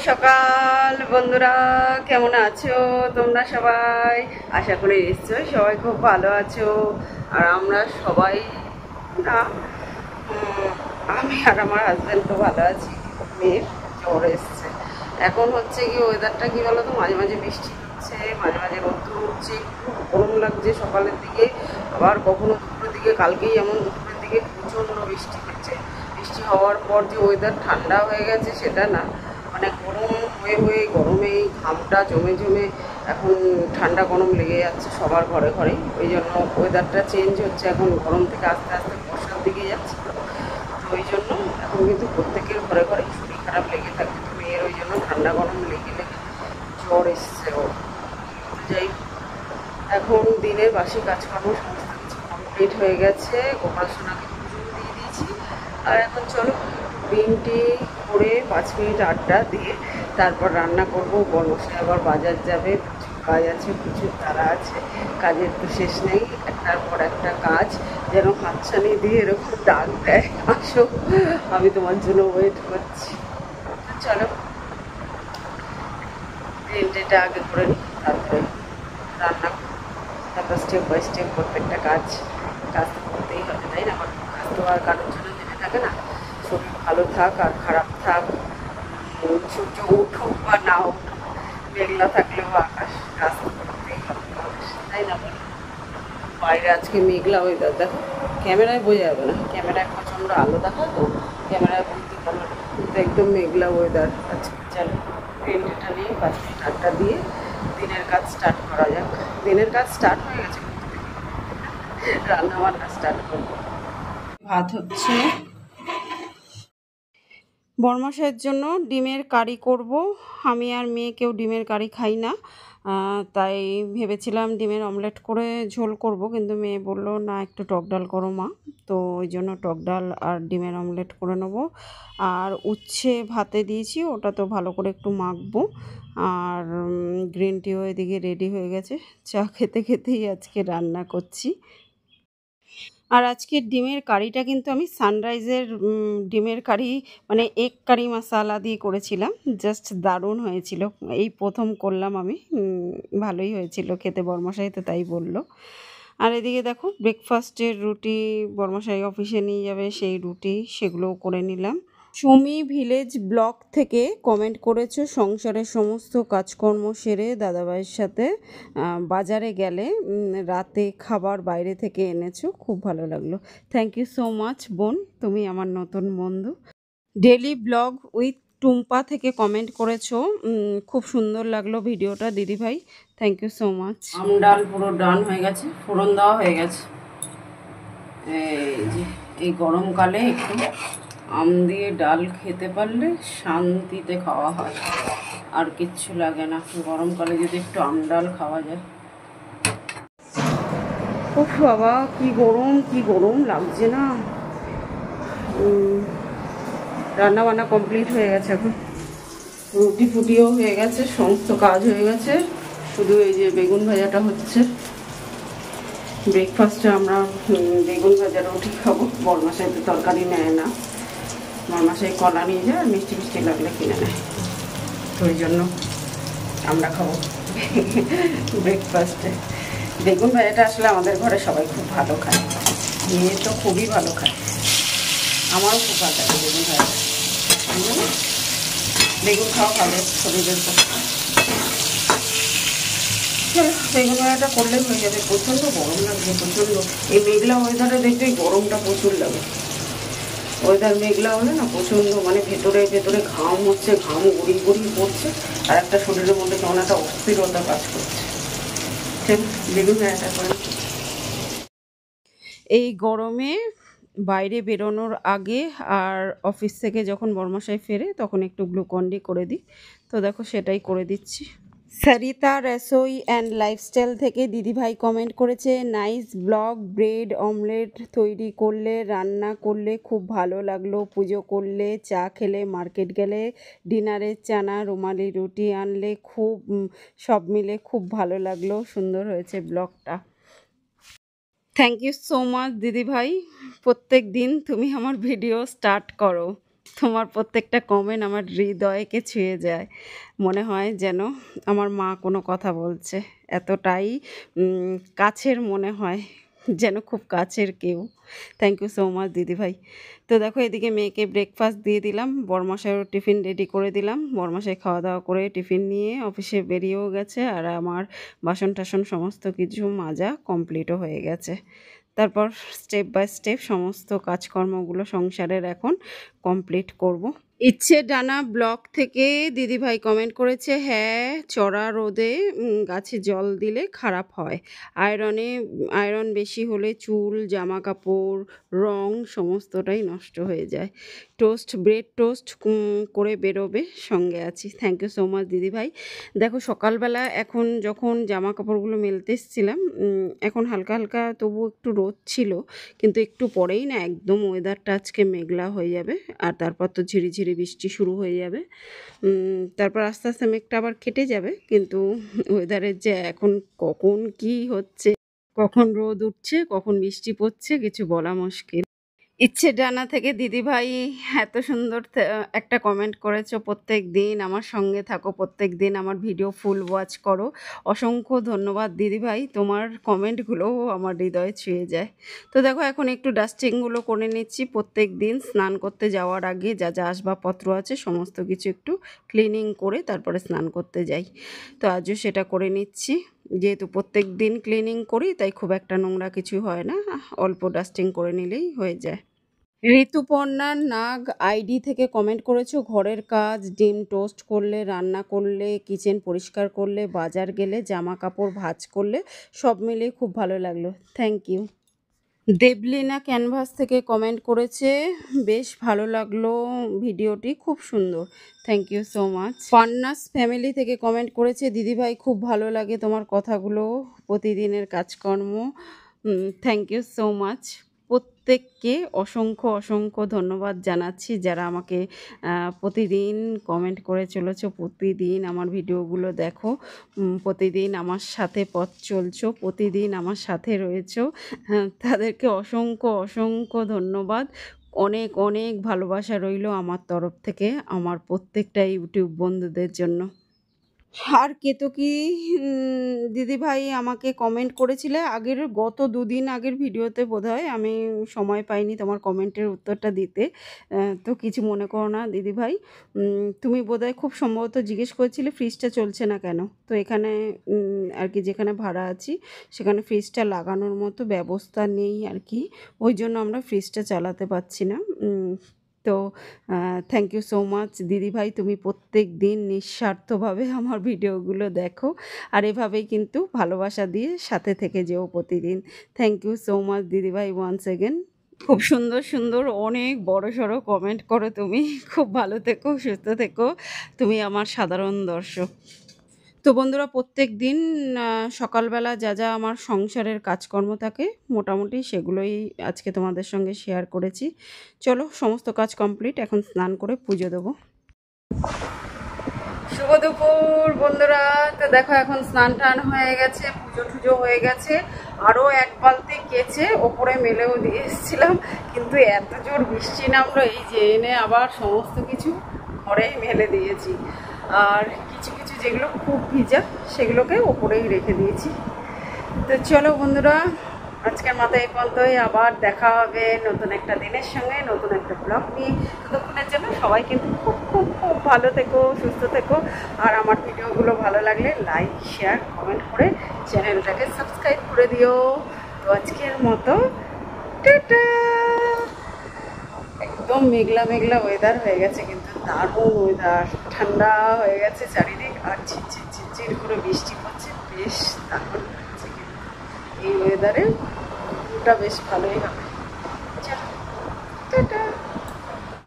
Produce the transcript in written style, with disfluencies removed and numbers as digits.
সকাল বন্ধুরা, কেমন আছো তোমরা সবাই? আশা করি নিশ্চয়ই সবাই খুব ভালো আছো। আর আমরা সবাই না, আমি আর আমার হাজব্যান্ড তো ভালো আছি। মেয়ের জ্বর এসছে। এখন হচ্ছে কি ওয়েদারটা কি বলো তো, মাঝে মাঝে বৃষ্টি হচ্ছে, মাঝে মাঝে রোদ্দুর উঠছে, খুব গরম লাগছে সকালের দিকে, আবার কখনো দুপুরের দিকে। কালকেই এমন দুপুরের দিকে প্রচণ্ড বৃষ্টি হচ্ছে। বৃষ্টি হওয়ার পর যে ওয়েদার ঠান্ডা হয়ে গেছে সেটা না, মানে গরম হয়ে হয়ে গরমে ঘামটা জমে জমে এখন ঠান্ডা গরম লেগে যাচ্ছে সবার ঘরে ঘরে। ওই জন্য ওয়েদারটা চেঞ্জ হচ্ছে, এখন গরম থেকে আস্তে আস্তে বর্ষার দিকে যাচ্ছে। তো ওই জন্য এখন কিন্তু প্রত্যেকের ঘরে ঘরে শরীর খারাপ লেগে থাকে। তো মেয়ের ওই জন্য ঠান্ডা গরম লেগে লেগে জ্বর এসছে ওর। যাই, এখন দিনের বাসি কাজকর্ম সমস্ত কিছু কমপ্লিট হয়ে গেছে। গোপালসোনাকে পুজো দিয়ে দিয়েছি। আর এখন চলো গ্রিন টি করে 5 মিনিট আড্ডা দিয়ে তারপর রান্না করবো। বর্মশাই আবার বাজার যাবে, প্রচুর কাজ আছে, প্রচুর তারা আছে, কাজের তো শেষ নেই। একটার পর একটা কাজ, যেন হাতছানি দিয়ে এরকম ডাক দেয়, আসো আমি তোমার জন্য ওয়েট করছি। চলো গ্রিন টিটা আগে করে নিই, তারপরে রান্না করবো, তারপর স্টেপ বাই স্টেপ প্রত্যেকটা কাজ কাজ তো করতেই হবে, তাই না? কাজ তো আর কারোর জন্য থেমে থাকে না। শরীর ভালো থাক আর খারাপ থাক, সূর্য উঠুক বা না উঠুক, মেঘলা থাকলেও আকাশ, কাজ তো করতেই হবে, তাই না? বাইরে আজকে মেঘলা ওয়েদার, দেখো ক্যামেরায় বোঝা যাবে না, ক্যামেরায় প্রচণ্ড আলো দেখা তো, ক্যামেরায় বুঝতে পারবে না, কিন্তু একদম মেঘলা ওয়েদার আজকে। চলো গ্রিনটা নিয়ে 5 মিনিট আড্ডা দিয়ে দিনের কাজ স্টার্ট করা যাক। দিনের কাজ স্টার্ট হয়ে গেছে, রান্না বান্না স্টার্ট করবো। ভাত হচ্ছে, বরমাসের জন্য ডিমের কারি করব। আমি আর মেয়ে কেউ ডিমের কারি খাই না, তাই ভেবেছিলাম ডিমের অমলেট করে ঝোল করব, কিন্তু মেয়ে বলল না একটু টক ডাল করো মা। তো ওই জন্য টক ডাল আর ডিমের অমলেট করে নেব। আর উচ্ছে ভাতে দিয়েছি, ওটা তো ভালো করে একটু মাখবো। আর গ্রিন টিও এদিকে রেডি হয়ে গেছে। চা খেতে খেতেই আজকে রান্না করছি। আর আজকের ডিমের কারিটা কিন্তু আমি সানরাইজের ডিমের কারি, মানে এগ কারি মশালা দিয়ে করেছিলাম। জাস্ট দারুণ হয়েছিল, এই প্রথম করলাম আমি। ভালোই হয়েছিল খেতে, বরমশাই তো তাই বলল। আর এদিকে দেখো ব্রেকফাস্টের রুটি, বরমশাই অফিসে নিয়ে যাবে সেই রুটি, সেগুলোও করে নিলাম। সুমি ভিলেজ ব্লগ থেকে কমেন্ট করেছো, সংসারের সমস্ত কাজকর্ম সেরে দাদাভাইয়ের সাথে বাজারে গেলে রাতে খাবার বাইরে থেকে এনেছো, খুব ভালো লাগলো। থ্যাংক ইউ সো মাচ বোন, তুমি আমার নতুন বন্ধু। ডেলি ব্লগ উইথ টুম্পা থেকে কমেন্ট করেছো, খুব সুন্দর লাগলো ভিডিওটা দিদিভাই, থ্যাংক ইউ সো মাচ। ডাল পুরো ডান হয়ে গেছে, ফোড়ন দেওয়া হয়ে গেছে। এই যে এই গরমকালে একটু আম দিয়ে ডাল খেতে পারলে শান্তিতে খাওয়া হয়, আর কিচ্ছু লাগে না। গরমকালে যদি একটু আম ডাল খাওয়া যায়। ও বাবা, কি গরম, কি গরম লাগছে না। রান্না বান্না কমপ্লিট হয়ে গেছে, এখন রুটি ফুটিও হয়ে গেছে, সমস্ত কাজ হয়ে গেছে। শুধু এই যে বেগুন ভাজাটা হচ্ছে। ব্রেকফাস্টে আমরা বেগুন ভাজা রুটি খাবো। বরমাসাই তো তরকারি নেয় না, বরমাসাই কলা নিয়ে যায় আর মিষ্টি মিষ্টি লাগলে কিনে নেয়, তো ওই জন্য আমরা খাবো ব্রেকফাস্টে বেগুন ভাজাটা। আসলে আমাদের ঘরে সবাই খুব ভালো খায়, মেয়ে তো খুবই ভালো খায়, আমারও খুব ভালো লাগে বেগুন ভাজাটা। বেগুন খাওয়া ভালো শরীরের পক্ষে। বেগুন ভাজাটা করলেই হয়ে যাবে। প্রচণ্ড গরম লাগছে, প্রচণ্ড। এই মেঘলা ওয়েদারে দেখবে গরমটা প্রচুর লাগে। ওয়েদার মেঘলা হলে না প্রচণ্ড, মানে ভেতরে ভেতরে ঘাম হচ্ছে, ঘাম গড়িয়ে গড়িয়ে পড়ছে, আর একটা শরীরের মধ্যে কেমন একটা অস্থিরতা কাজ করছে। বেগুন ভাজাটা করে এই গরমে বাইরে বেরোনোর আগে আর অফিস থেকে যখন বরমাসাই ফেরে তখন একটু গ্লুকন্ডি করে দিই। তো দেখো সেটাই করে দিচ্ছি। সরিতা রসোই অ্যান্ড লাইফস্টাইল থেকে দিদিভাই কমেন্ট করেছে, নাইস ব্লগ, ব্রেড অমলেট তৈরি করলে, রান্না করলে খুব ভালো লাগলো, পুজো করলে, চা খেলে, মার্কেট গেলে, ডিনারে চানা রুমালি রুটি আনলে, খুব সব মিলে খুব ভালো লাগলো, সুন্দর হয়েছে ব্লগটা। থ্যাংক ইউ সো মাচ দিদিভাই, প্রত্যেক দিন তুমি আমার ভিডিও স্টার্ট করো। তোমার প্রত্যেকটা কমেন্ট আমার হৃদয়কে ছুঁয়ে যায়, মনে হয় যেন আমার মা কোনো কথা বলছে, এতটাই কাছের মনে হয়, যেন খুব কাছের কেউ। থ্যাংক ইউ সো মাচ দিদিভাই। তো দেখো এদিকে মেয়েকে ব্রেকফাস্ট দিয়ে দিলাম, বরমশাইয়ের টিফিন রেডি করে দিলাম, বরমশাই খাওয়া দাওয়া করে টিফিন নিয়ে অফিসে বেরিয়েও গেছে, আর আমার বাসন টাসন সমস্ত কিছু মাজা কমপ্লিটও হয়ে গেছে। তারপর স্টেপ বাই স্টেপ সমস্ত কাজকর্মগুলো সংসারের এখন কমপ্লিট করব। ইচ্ছে ডানা ব্লগ থেকে দিদিভাই কমেন্ট করেছে, হ্যাঁ চড়া রোদে গাছে জল দিলে খারাপ হয়, আয়রন বেশি হলে চুল, জামা কাপড়, রং সমস্তটাই নষ্ট হয়ে যায়। ব্রেড টোস্ট করে বেরোবে, সঙ্গে আছি। থ্যাংক ইউ সো মাচ দিদিভাই। দেখো সকালবেলা এখন যখন জামা কাপড়গুলো মেলতে এসেছিলাম, এখন হালকা হালকা তবু একটু রোদ ছিল, কিন্তু একটু পরেই না একদম ওয়েদারটা আজকে মেঘলা হয়ে যাবে, আর তারপর তো ঝিরিঝিরি বৃষ্টি শুরু হয়ে যাবে। তারপর আস্তে আস্তে মেঘটা আবার কেটে যাবে, কিন্তু ওয়েদারের যে এখন কখন কি হচ্ছে, কখন রোদ উঠছে, কখন বৃষ্টি পড়ছে, কিছু বলা মুশকিল। ইচ্ছে ডানা থেকে দিদিভাই এত সুন্দর একটা কমেন্ট করেছো, প্রত্যেক দিন আমার সঙ্গে থাকো, প্রত্যেক দিন আমার ভিডিও ফুল ওয়াচ করো। অসংখ্য ধন্যবাদ দিদিভাই, তোমার কমেন্টগুলোও আমার হৃদয়ে ছুঁয়ে যায়। তো দেখো এখন একটু ডাস্টিংগুলো করে নিচ্ছি, প্রত্যেক দিন স্নান করতে যাওয়ার আগে যা যা আসবাবপত্র আছে সমস্ত কিছু একটু ক্লিনিং করে তারপরে স্নান করতে যাই। তো আজও সেটা করে নিচ্ছি, যেহেতু প্রত্যেক দিন ক্লিনিং করি তাই খুব একটা নোংরা কিছু হয় না, অল্প ডাস্টিং করে নিলেই হয়ে যায়। ঋতুপর্ণা নাগ আইডি থেকে কমেন্ট করেছো, ঘরের কাজ, ডিম টোস্ট করলে, রান্না করলে, কিচেন পরিষ্কার করলে, বাজার গেলে, জামা কাপড় ভাঁজ করলে, সব মিলিয়ে খুব ভালো লাগলো। Thank you. দেবলিনা ক্যানভাস থেকে কমেন্ট করেছে, বেশ ভালো লাগলো ভিডিওটি, খুব সুন্দর। Thank you so much. পান্নাস ফ্যামিলি থেকে কমেন্ট করেছে, দিদিভাই খুব ভালো লাগে তোমার কথাগুলো, প্রতিদিনের কাজকর্ম। Thank you so much. প্রত্যেককে অসংখ্য অসংখ্য ধন্যবাদ জানাচ্ছি, যারা আমাকে প্রতিদিন কমেন্ট করে চলেছো, প্রতিদিন আমার ভিডিওগুলো দেখো, প্রতিদিন আমার সাথে পথ চলছো, প্রতিদিন আমার সাথে রয়েছো, তাদেরকে অসংখ্য অসংখ্য ধন্যবাদ। অনেক অনেক ভালোবাসা রইল আমার তরফ থেকে আমার প্রত্যেকটা ইউটিউব বন্ধুদের জন্য। আর কেতকী দিদিভাই আমাকে কমেন্ট করেছিলে গত দুদিন আগের ভিডিওতে, বোধহয় আমি সময় পাইনি তোমার কমেন্টের উত্তরটা দিতে, তো কিছু মনে করো না দিদিভাই। তুমি বোধহয় খুব সম্ভবত জিজ্ঞেস করেছিলে ফ্রিজটা চলছে না কেন। তো এখানে আর কি যেখানে ভাড়া আছি সেখানে ফ্রিজটা লাগানোর মতো ব্যবস্থা নেই আর কি, ওই জন্য আমরা ফ্রিজটা চালাতে পারছি না। তো থ্যাংক ইউ সো মাচ দিদিভাই, তুমি প্রত্যেক দিন নিঃস্বার্থভাবে আমার ভিডিওগুলো দেখো, আর এভাবেই কিন্তু ভালোবাসা দিয়ে সাথে থেকে যেও প্রতিদিন। থ্যাংক ইউ সো মাচ দিদিভাই ওয়ান্স এগেন। খুব সুন্দর সুন্দর অনেক বড় সড়ো কমেন্ট করো তুমি, খুব ভালো থেকো, সুস্থ থেকো, তুমি আমার সাধারণ দর্শক। তো বন্ধুরা প্রত্যেক দিন সকালবেলা যা যা আমার সংসারের কাজকর্ম থাকে মোটামুটি সেগুলোই আজকে তোমাদের সঙ্গে শেয়ার করেছি। চলো সমস্ত কাজ কমপ্লিট, এখন স্নান করে পুজো দেবো। শুভ দুপুর বন্ধুরা। তো দেখো এখন স্নান টান হয়ে গেছে, পুজো টুজো হয়ে গেছে, আরও এক বালতি কেচে ওপরে মেলেও দিয়ে এসেছিলাম, কিন্তু এত জোর বৃষ্টি নামলো এই যে এনে আবার সমস্ত কিছু ঘরেই মেলে দিয়েছি, আর কিছু কিছু যেগুলো খুব ভিজা সেগুলোকে ওপরেই রেখে দিয়েছি। তো চলো বন্ধুরা আজকের মতো এই পর্যন্তই, আবার দেখা হবে নতুন একটা দিনের সঙ্গে, নতুন একটা ব্লগ নিয়ে। ততক্ষণের জন্য সবাই কিন্তু খুব খুব খুব ভালো থেকো, সুস্থ থেকো, আর আমার ভিডিওগুলো ভালো লাগলে লাইক শেয়ার কমেন্ট করে চ্যানেলটাকে সাবস্ক্রাইব করে দিও। তো আজকের মতো টাটা। একদম মেঘলা মেঘলা ওয়েদার হয়ে গেছে, কিন্তু দারুণ ওয়েদার, ঠান্ডা হয়ে গেছে চারিদিক, আর ঝিরঝির ঝিরঝির করে বৃষ্টি পড়ছে, বেশ দারুণ লাগছে। এই ওয়েদারে ওটা বেশ ভালোই হবে।